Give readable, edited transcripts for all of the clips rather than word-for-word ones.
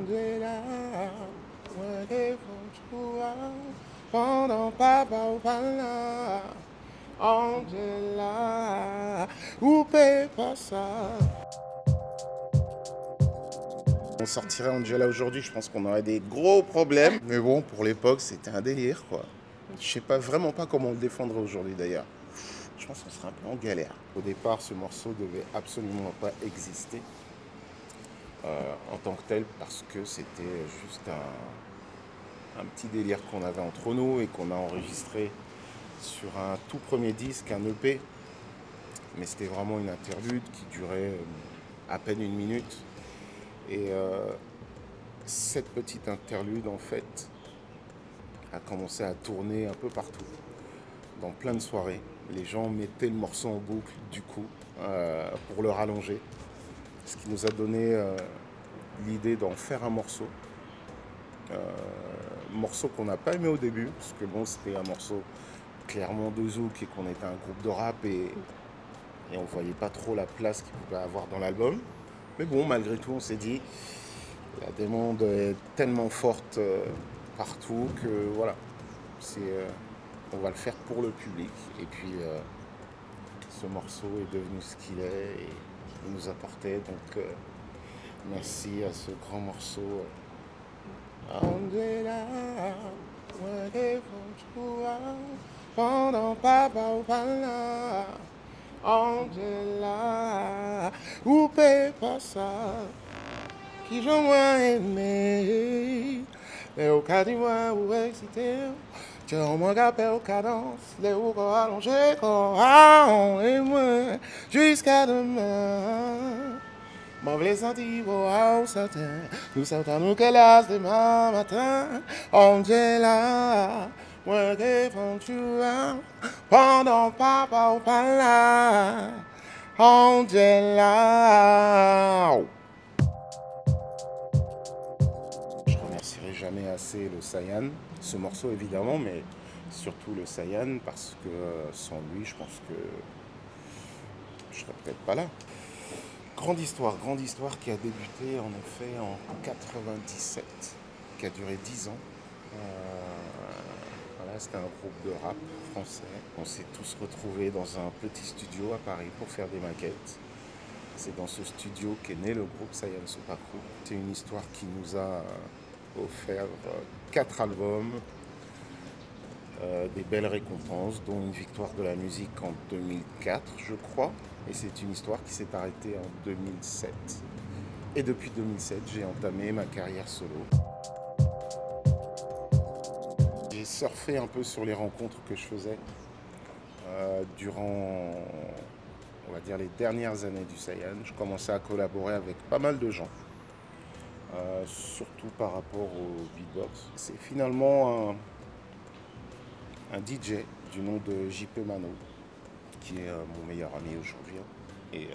Angela, ouais, Fonchua, pendant papa ou pas là. Angela, ou pas ça. On sortirait Angela aujourd'hui, je pense qu'on aurait des gros problèmes. Mais bon, pour l'époque, c'était un délire, quoi. Je sais pas vraiment pas comment on le défendrait aujourd'hui d'ailleurs. Je pense qu'on serait un peu en galère. Au départ, ce morceau devait absolument pas exister en tant que tel parce que c'était juste un petit délire qu'on avait entre nous et qu'on a enregistré sur un tout premier disque, un EP. Mais c'était vraiment une interlude qui durait à peine une minute. Et cette petite interlude, en fait, a commencé à tourner un peu partout, dans plein de soirées. Les gens mettaient le morceau en boucle, du coup, pour le rallonger. Ce qui nous a donné l'idée d'en faire un morceau. Morceau qu'on n'a pas aimé au début, parce que bon, c'était un morceau clairement de zouk et qu'on était un groupe de rap et on voyait pas trop la place qu'il pouvait avoir dans l'album. Mais bon, malgré tout, on s'est dit, la demande est tellement forte partout que voilà, on va le faire pour le public. Et puis, ce morceau est devenu ce qu'il est et il nous apportait. Donc, merci à ce grand morceau. Angela, ouais, pendant papa ou pas là. Angela, ou pas ça. Qui j'en moins aimé. Les au cas du moins ou excité. Tu as au moins gapé aux cadences. Les ou corps allongés, corps et moi. Jusqu'à demain. M'en voulais sentir au satin. Nous sentons nous qu'elle a demain matin. Angela, moi qui font tu pendant papa ou pas là. Angela. Je remercierai jamais assez le Sayan, ce morceau évidemment, mais surtout le Sayan parce que sans lui, je pense que je serais peut-être pas là. Grande histoire qui a débuté en effet en 97, qui a duré 10 ans. Voilà, c'était un groupe de rap français. On s'est tous retrouvés dans un petit studio à Paris pour faire des maquettes. C'est dans ce studio qu'est né le groupe Sayan Sopaku. C'est une histoire qui nous a offert 4 albums, des belles récompenses, dont une victoire de la musique en 2004, je crois. Et c'est une histoire qui s'est arrêtée en 2007. Et depuis 2007, j'ai entamé ma carrière solo. J'ai surfé un peu sur les rencontres que je faisais durant, on va dire, les dernières années du Sayan. Je commençais à collaborer avec pas mal de gens, surtout par rapport au beatbox. C'est finalement un DJ du nom de JP Mano, qui est mon meilleur ami aujourd'hui, et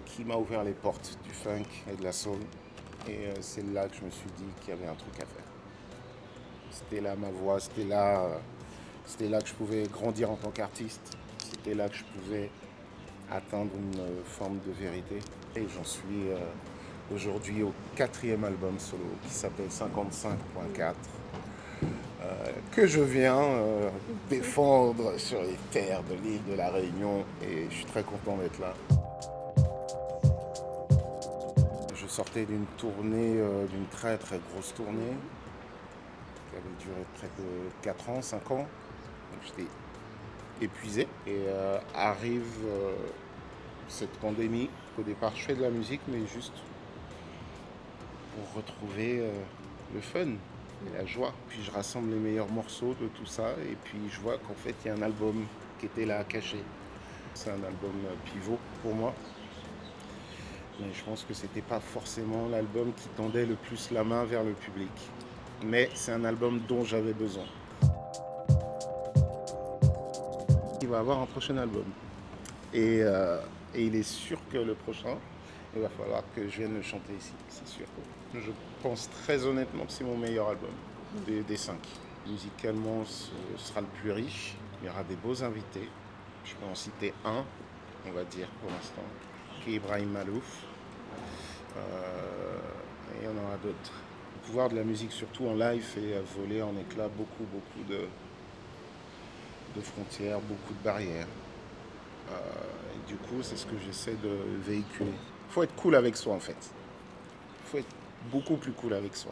qui m'a ouvert les portes du funk et de la soul. Et c'est là que je me suis dit qu'il y avait un truc à faire. C'était là ma voix, c'était là que je pouvais grandir en tant qu'artiste. C'était là que je pouvais atteindre une forme de vérité. Et j'en suis aujourd'hui au 4e album solo qui s'appelle 55.4. Que je viens défendre sur les terres de l'île de la Réunion et je suis très content d'être là. Je sortais d'une tournée, d'une très très grosse tournée qui avait duré près de 4 ans, 5 ans. Donc j'étais épuisé et arrive cette pandémie. Au départ je fais de la musique mais juste pour retrouver le fun et la joie. Puis je rassemble les meilleurs morceaux de tout ça et puis je vois qu'en fait il y a un album qui était là caché. C'est un album pivot pour moi. Mais je pense que c'était pas forcément l'album qui tendait le plus la main vers le public. Mais c'est un album dont j'avais besoin. Il va avoir un prochain album. Et il est sûr que le prochain, il va falloir que je vienne le chanter ici, c'est sûr. Je pense très honnêtement que c'est mon meilleur album des 5. Musicalement, ce sera le plus riche. Il y aura des beaux invités. Je peux en citer un, on va dire pour l'instant, qui est Ibrahim Malouf. Et il y en aura d'autres. Le pouvoir de la musique, surtout en live, fait voler en éclats beaucoup de frontières, beaucoup de barrières. Et du coup, c'est ce que j'essaie de véhiculer. Il faut être cool avec soi, en fait. Il faut être beaucoup plus cool avec soi.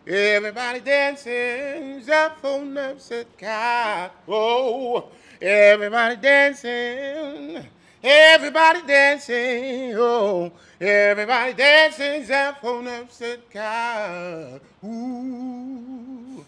Everybody dancing, up on upset car. Oh, everybody dancing. Everybody dancing. Oh, everybody dancing, up on upset car. Ooh.